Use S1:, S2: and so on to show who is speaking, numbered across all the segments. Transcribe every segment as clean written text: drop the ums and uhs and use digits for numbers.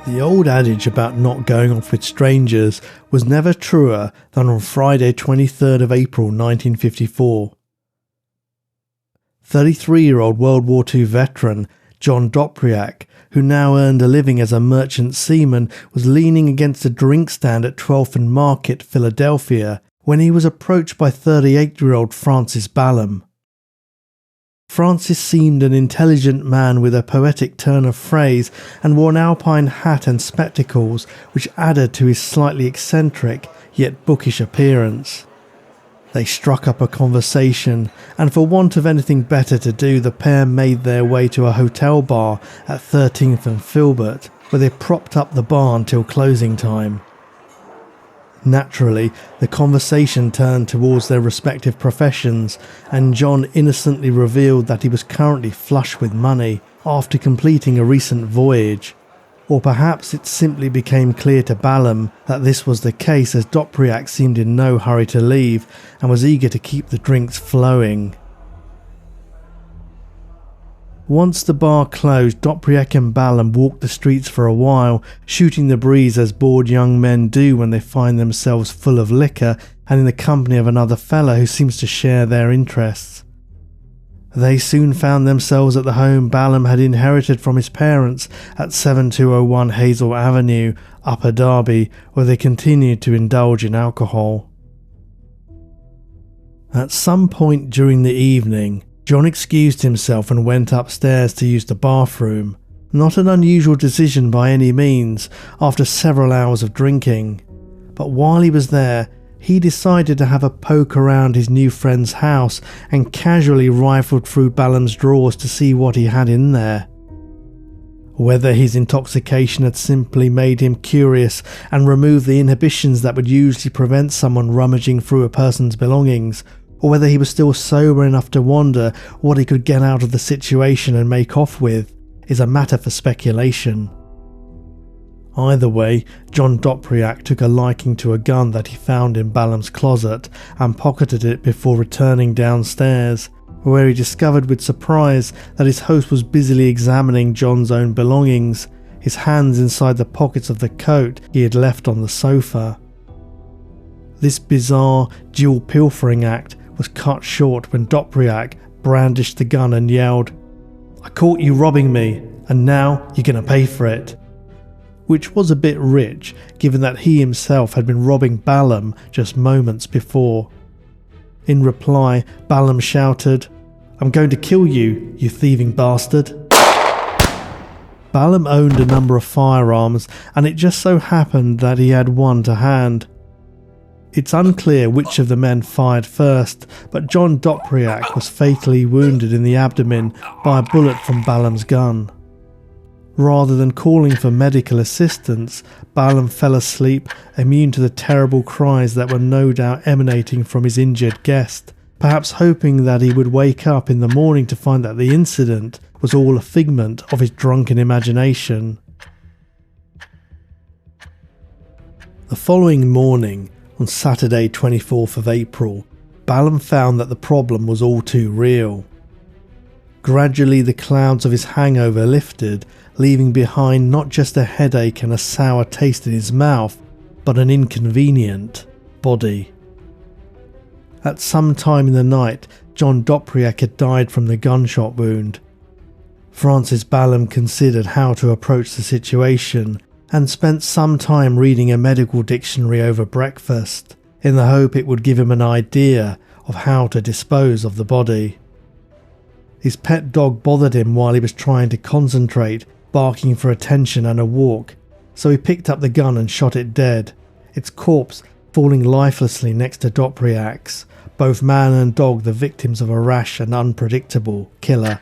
S1: The old adage about not going off with strangers was never truer than on Friday 23rd of April 1954. 33-year-old World War II veteran John Dopriak, who now earned a living as a merchant seaman, was leaning against a drink stand at 12th and Market, Philadelphia, when he was approached by 38-year-old Francis Ballum. Francis seemed an intelligent man with a poetic turn of phrase and wore an alpine hat and spectacles which added to his slightly eccentric yet bookish appearance. They struck up a conversation, and for want of anything better to do, the pair made their way to a hotel bar at 13th and Filbert, where they propped up the bar until closing time. Naturally, the conversation turned towards their respective professions, and John innocently revealed that he was currently flush with money after completing a recent voyage. Or perhaps it simply became clear to Ballum that this was the case, as Dopriak seemed in no hurry to leave and was eager to keep the drinks flowing. Once the bar closed, Dopriak and Ballum walked the streets for a while, shooting the breeze as bored young men do when they find themselves full of liquor and in the company of another fellow who seems to share their interests. They soon found themselves at the home Ballum had inherited from his parents at 7201 Hazel Avenue, Upper Derby, where they continued to indulge in alcohol. At some point during the evening, John excused himself and went upstairs to use the bathroom. Not an unusual decision by any means, after several hours of drinking. But while he was there, he decided to have a poke around his new friend's house and casually rifled through Ballum's drawers to see what he had in there. Whether his intoxication had simply made him curious and removed the inhibitions that would usually prevent someone rummaging through a person's belongings, or whether he was still sober enough to wonder what he could get out of the situation and make off with, is a matter for speculation. Either way, John Dopriak took a liking to a gun that he found in Ballum's closet and pocketed it before returning downstairs, where he discovered with surprise that his host was busily examining John's own belongings, his hands inside the pockets of the coat he had left on the sofa. This bizarre dual pilfering act was cut short when Dopriak brandished the gun and yelled, "I caught you robbing me, and now you're gonna pay for it," which was a bit rich given that he himself had been robbing Ballum just moments before. In reply, Ballum shouted, "I'm going to kill you, you thieving bastard." Ballum owned a number of firearms, and it just so happened that he had one to hand. It's unclear which of the men fired first, but John Dopriak was fatally wounded in the abdomen by a bullet from Ballum's gun. Rather than calling for medical assistance, Ballum fell asleep, immune to the terrible cries that were no doubt emanating from his injured guest, perhaps hoping that he would wake up in the morning to find that the incident was all a figment of his drunken imagination. The following morning, on Saturday 24th of April, Ballum found that the problem was all too real. Gradually the clouds of his hangover lifted, leaving behind not just a headache and a sour taste in his mouth, but an inconvenient body. At some time in the night, John Dopriak had died from the gunshot wound. Francis Ballum considered how to approach the situation, and spent some time reading a medical dictionary over breakfast, in the hope it would give him an idea of how to dispose of the body. His pet dog bothered him while he was trying to concentrate, barking for attention and a walk, so he picked up the gun and shot it dead, its corpse falling lifelessly next to Dopriak's, both man and dog the victims of a rash and unpredictable killer.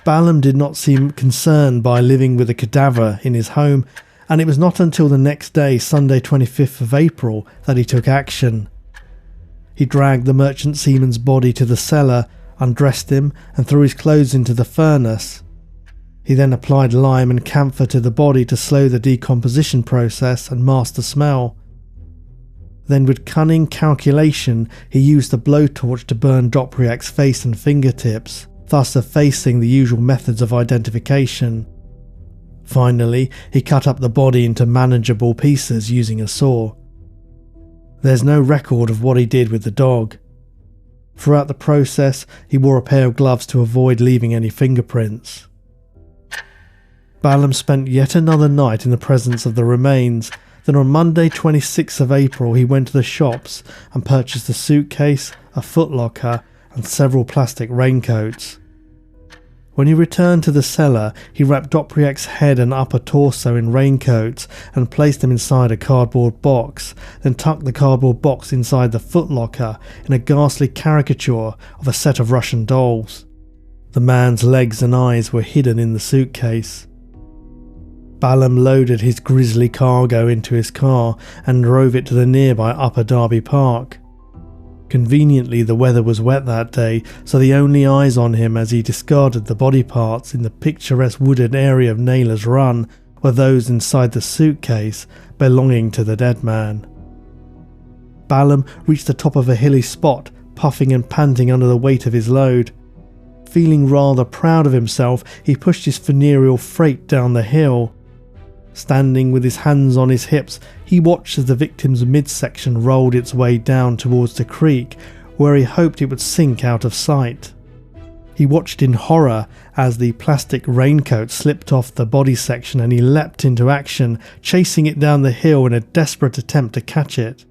S1: Ballum did not seem concerned by living with a cadaver in his home, and it was not until the next day, Sunday 25th of April, that he took action. He dragged the merchant seaman's body to the cellar, undressed him, and threw his clothes into the furnace. He then applied lime and camphor to the body to slow the decomposition process and mask the smell. Then with cunning calculation, he used the blowtorch to burn Dopriak's face and fingertips, thus effacing the usual methods of identification. Finally, he cut up the body into manageable pieces using a saw. There's no record of what he did with the dog. Throughout the process, he wore a pair of gloves to avoid leaving any fingerprints. Ballum spent yet another night in the presence of the remains. Then on Monday 26th of April he went to the shops and purchased a suitcase, a footlocker and several plastic raincoats. When he returned to the cellar, he wrapped WWII's head and upper torso in raincoats and placed them inside a cardboard box, then tucked the cardboard box inside the footlocker in a ghastly caricature of a set of Russian dolls. The man's legs and eyes were hidden in the suitcase. Ballum loaded his grisly cargo into his car and drove it to the nearby Upper Derby Park. Conveniently, the weather was wet that day, so the only eyes on him as he discarded the body parts in the picturesque wooded area of Naylor's Run were those inside the suitcase belonging to the dead man. Ballum reached the top of a hilly spot, puffing and panting under the weight of his load. Feeling rather proud of himself, he pushed his funereal freight down the hill. Standing with his hands on his hips, he watched as the victim's midsection rolled its way down towards the creek, where he hoped it would sink out of sight. He watched in horror as the plastic raincoat slipped off the body section and he leapt into action, chasing it down the hill in a desperate attempt to catch it.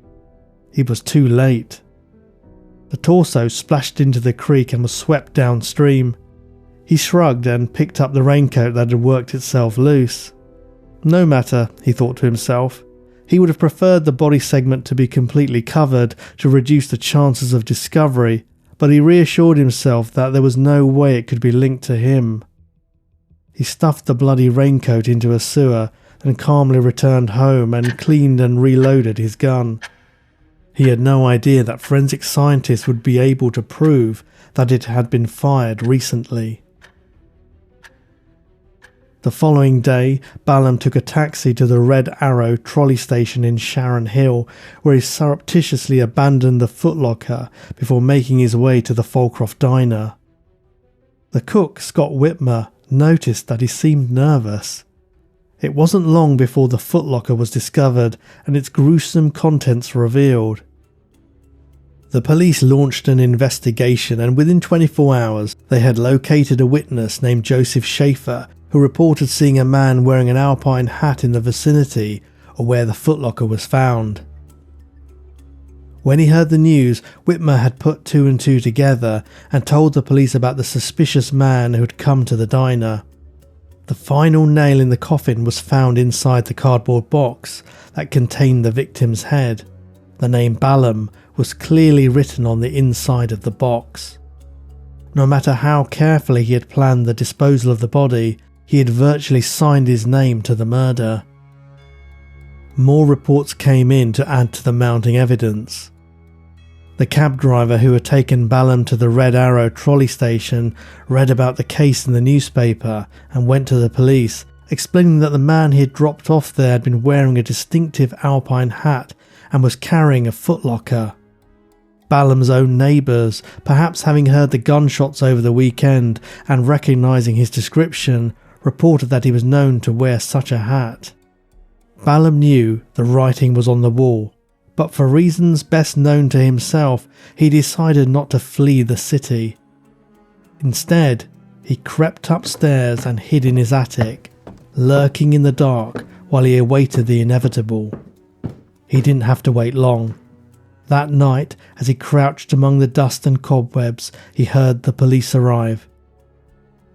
S1: He was too late. The torso splashed into the creek and was swept downstream. He shrugged and picked up the raincoat that had worked itself loose. No matter, he thought to himself. He would have preferred the body segment to be completely covered to reduce the chances of discovery, but he reassured himself that there was no way it could be linked to him. He stuffed the bloody raincoat into a sewer, then calmly returned home and cleaned and reloaded his gun. He had no idea that forensic scientists would be able to prove that it had been fired recently. The following day, Ballum took a taxi to the Red Arrow trolley station in Sharon Hill, where he surreptitiously abandoned the footlocker before making his way to the Falcroft diner. The cook, Scott Whitmer, noticed that he seemed nervous. It wasn't long before the footlocker was discovered and its gruesome contents revealed. The police launched an investigation, and within 24 hours they had located a witness named Joseph Schaefer, who reported seeing a man wearing an alpine hat in the vicinity of where the footlocker was found. When he heard the news, Whitmer had put two and two together and told the police about the suspicious man who had come to the diner. The final nail in the coffin was found inside the cardboard box that contained the victim's head. The name Ballum was clearly written on the inside of the box. No matter how carefully he had planned the disposal of the body, he had virtually signed his name to the murder. More reports came in to add to the mounting evidence. The cab driver who had taken Ballum to the Red Arrow trolley station read about the case in the newspaper and went to the police, explaining that the man he had dropped off there had been wearing a distinctive alpine hat and was carrying a footlocker. Ballum's own neighbours, perhaps having heard the gunshots over the weekend and recognising his description, reported that he was known to wear such a hat. Ballum knew the writing was on the wall, but for reasons best known to himself, he decided not to flee the city. Instead, he crept upstairs and hid in his attic, lurking in the dark while he awaited the inevitable. He didn't have to wait long. That night, as he crouched among the dust and cobwebs, he heard the police arrive.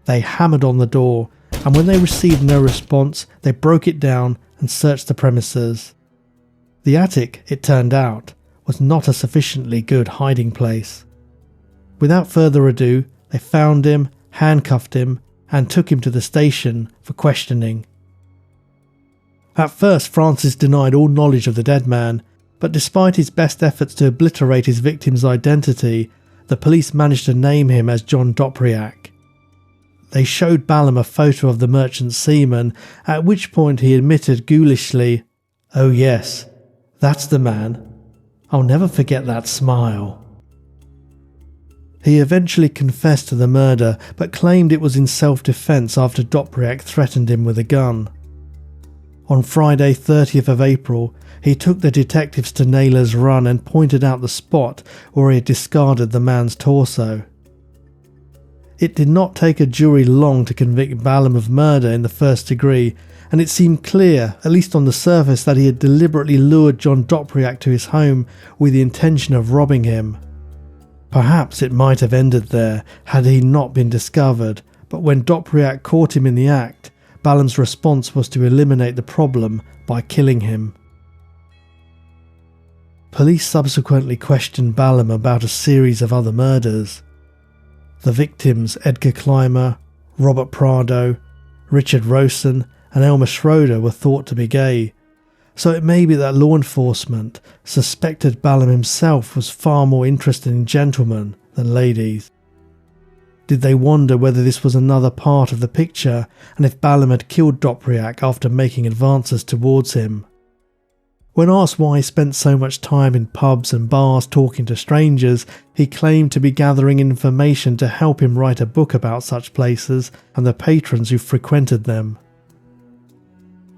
S1: They hammered on the door, and when they received no response, they broke it down and searched the premises. The attic, it turned out, was not a sufficiently good hiding place. Without further ado, they found him, handcuffed him, and took him to the station for questioning. At first, Francis denied all knowledge of the dead man, but despite his best efforts to obliterate his victim's identity, the police managed to name him as John WWII. They showed Ballum a photo of the merchant seaman, at which point he admitted ghoulishly, "Oh yes, that's the man. I'll never forget that smile." He eventually confessed to the murder, but claimed it was in self-defense after Dopriak threatened him with a gun. On Friday 30th of April, he took the detectives to Naylor's Run and pointed out the spot where he had discarded the man's torso. It did not take a jury long to convict Ballum of murder in the first degree, and it seemed clear, at least on the surface, that he had deliberately lured John Dopriak to his home with the intention of robbing him. Perhaps it might have ended there had he not been discovered, but when Dopriak caught him in the act, Ballum's response was to eliminate the problem by killing him. Police subsequently questioned Ballum about a series of other murders. The victims Edgar Clymer, Robert Prado, Richard Rosen and Elmer Schroeder were thought to be gay, so it may be that law enforcement suspected Ballum himself was far more interested in gentlemen than ladies. Did they wonder whether this was another part of the picture and if Ballum had killed Dopriak after making advances towards him? When asked why he spent so much time in pubs and bars talking to strangers, he claimed to be gathering information to help him write a book about such places and the patrons who frequented them.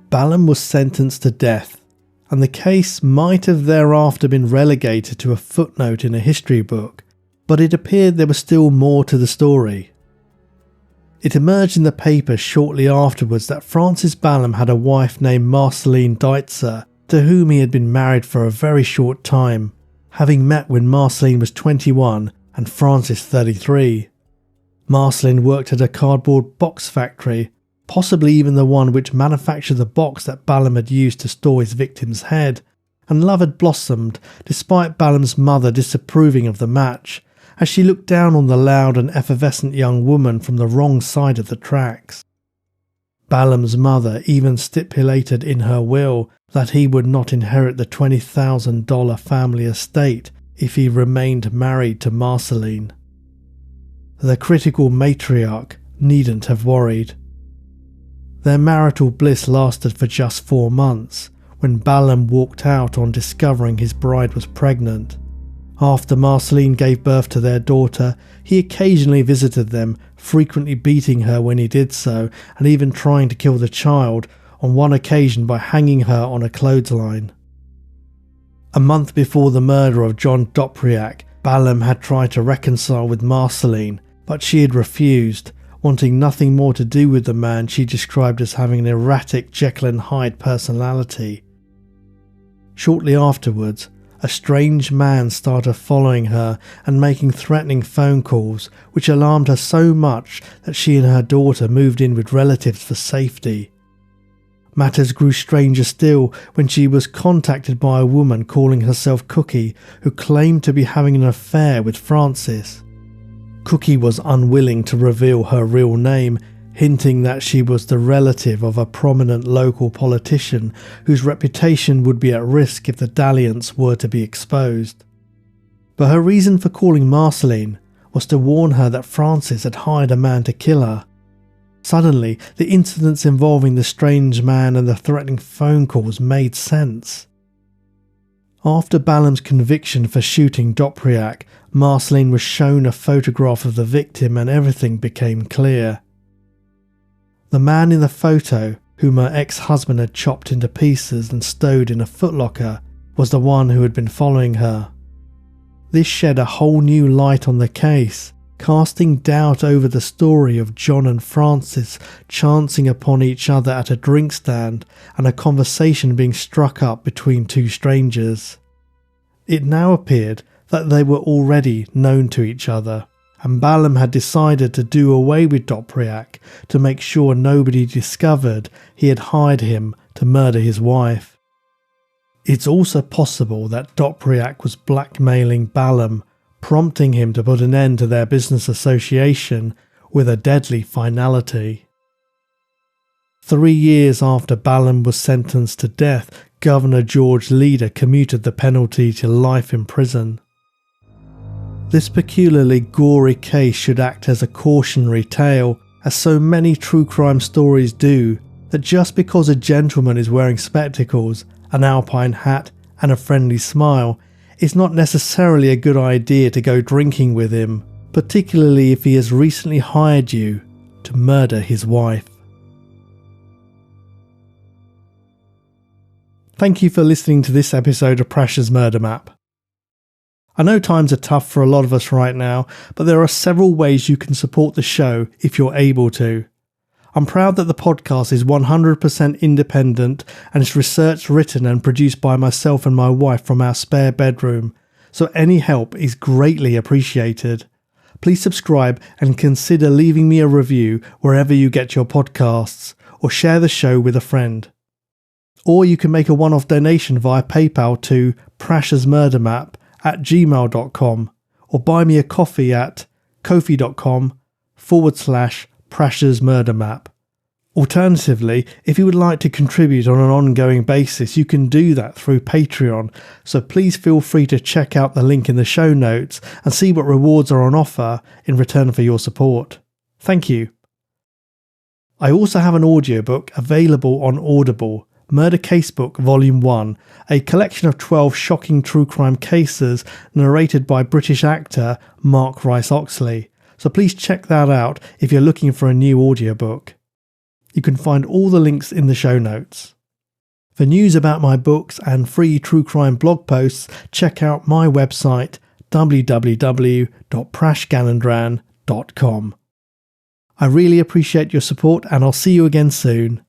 S1: Ballum was sentenced to death, and the case might have thereafter been relegated to a footnote in a history book, but it appeared there was still more to the story. It emerged in the paper shortly afterwards that Francis Ballum had a wife named Marceline Deitzer, to whom he had been married for a very short time, having met when Marceline was 21 and Francis 33. Marceline worked at a cardboard box factory, possibly even the one which manufactured the box that Ballum had used to store his victim's head, and love had blossomed despite Ballum's mother disapproving of the match, as she looked down on the loud and effervescent young woman from the wrong side of the tracks. Ballum's mother even stipulated in her will that he would not inherit the $20,000 family estate if he remained married to Marceline. The critical matriarch needn't have worried. Their marital bliss lasted for just 4 months, when Ballum walked out on discovering his bride was pregnant. After Marceline gave birth to their daughter, he occasionally visited them, frequently beating her when he did so, and even trying to kill the child, on one occasion by hanging her on a clothesline. A month before the murder of John Dopriak, Ballum had tried to reconcile with Marceline, but she had refused, wanting nothing more to do with the man she described as having an erratic Jekyll and Hyde personality. Shortly afterwards, a strange man started following her and making threatening phone calls, which alarmed her so much that she and her daughter moved in with relatives for safety. Matters grew stranger still when she was contacted by a woman calling herself Cookie, who claimed to be having an affair with Francis. Cookie was unwilling to reveal her real name, hinting that she was the relative of a prominent local politician whose reputation would be at risk if the dalliance were to be exposed. But her reason for calling Marceline was to warn her that Francis had hired a man to kill her. Suddenly, the incidents involving the strange man and the threatening phone calls made sense. After Ballum's conviction for shooting Dopriak, Marceline was shown a photograph of the victim and everything became clear. The man in the photo, whom her ex-husband had chopped into pieces and stowed in a footlocker, was the one who had been following her. This shed a whole new light on the case, casting doubt over the story of John and Francis chancing upon each other at a drink stand and a conversation being struck up between two strangers. It now appeared that they were already known to each other, and Ballum had decided to do away with Dopriak to make sure nobody discovered he had hired him to murder his wife. It's also possible that Dopriak was blackmailing Ballum, prompting him to put an end to their business association with a deadly finality. 3 years after Ballum was sentenced to death, Governor George Leader commuted the penalty to life in prison. This peculiarly gory case should act as a cautionary tale, as so many true crime stories do, that just because a gentleman is wearing spectacles, an alpine hat and a friendly smile, it's not necessarily a good idea to go drinking with him, particularly if he has recently hired you to murder his wife. Thank you for listening to this episode of Prash's Murder Map. I know times are tough for a lot of us right now, but there are several ways you can support the show if you're able to. I'm proud that the podcast is 100% independent and is researched, written and produced by myself and my wife from our spare bedroom, so any help is greatly appreciated. Please subscribe and consider leaving me a review wherever you get your podcasts, or share the show with a friend. Or you can make a one-off donation via PayPal to prashasmurdermap@gmail.com, or buy me a coffee at kofi.com/prashasmurdermap. Alternatively, if you would like to contribute on an ongoing basis, you can do that through Patreon, so please feel free to check out the link in the show notes and see what rewards are on offer in return for your support. Thank you. I also have an audiobook available on Audible, Murder Casebook Volume 1, a collection of 12 shocking true crime cases narrated by British actor Mark Rice-Oxley, so please check that out if you're looking for a new audiobook. You can find all the links in the show notes. For news about my books and free true crime blog posts, check out my website www.prashganandran.com. I really appreciate your support, and I'll see you again soon.